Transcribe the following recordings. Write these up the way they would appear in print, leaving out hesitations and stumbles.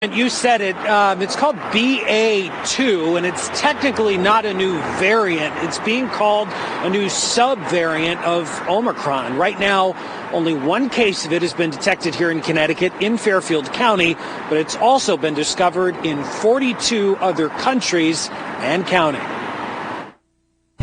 And you said it, it's called BA2, and it's technically not a new variant. It's being called a new subvariant of Omicron. Right now, only one case of it has been detected here in Connecticut in Fairfield County, but it's also been discovered in 42 other countries and counting.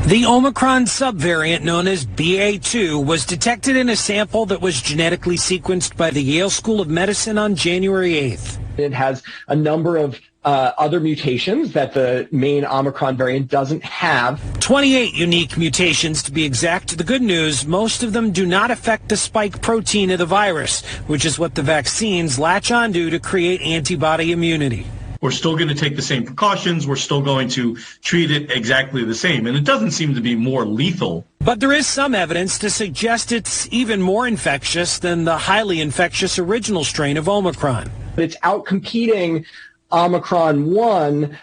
The Omicron subvariant known as BA2 was detected in a sample that was genetically sequenced by the Yale School of Medicine on January 8th. It has a number of other mutations that the main Omicron variant doesn't have. 28 unique mutations to be exact. The good news, most of them do not affect the spike protein of the virus, which is what the vaccines latch onto to create antibody immunity. We're still going to take the same precautions. We're still going to treat it exactly the same. And it doesn't seem to be more lethal. But there is some evidence to suggest it's even more infectious than the highly infectious original strain of Omicron. It's outcompeting Omicron 1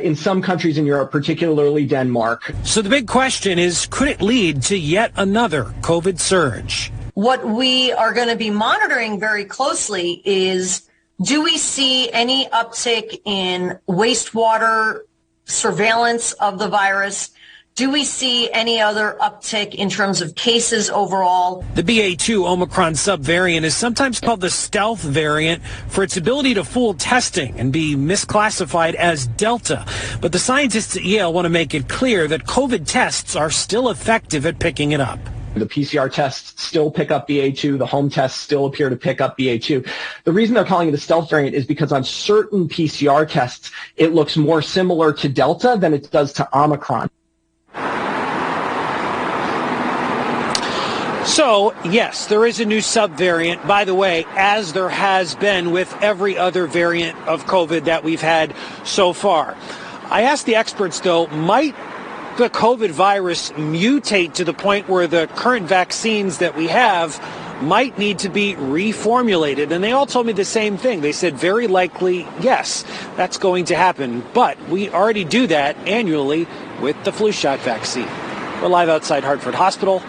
in some countries in Europe, particularly Denmark. So the big question is, could it lead to yet another COVID surge? What we are going to be monitoring very closely is, do we see any uptick in wastewater surveillance of the virus? Do we see any other uptick in terms of cases overall? The BA2 Omicron subvariant is sometimes called the stealth variant for its ability to fool testing and be misclassified as Delta. But the scientists at Yale want to make it clear that COVID tests are still effective at picking it up. The PCR tests still pick up BA2. The home tests still appear to pick up BA2. The reason they're calling it a stealth variant is because on certain PCR tests, it looks more similar to Delta than it does to Omicron. So, yes, there is a new subvariant, by the way, as there has been with every other variant of COVID that we've had so far. I asked the experts, though, might the COVID virus mutate to the point where the current vaccines that we have might need to be reformulated? And they all told me the same thing. They said very likely, yes, that's going to happen. But we already do that annually with the flu shot vaccine. We're live outside Hartford Hospital.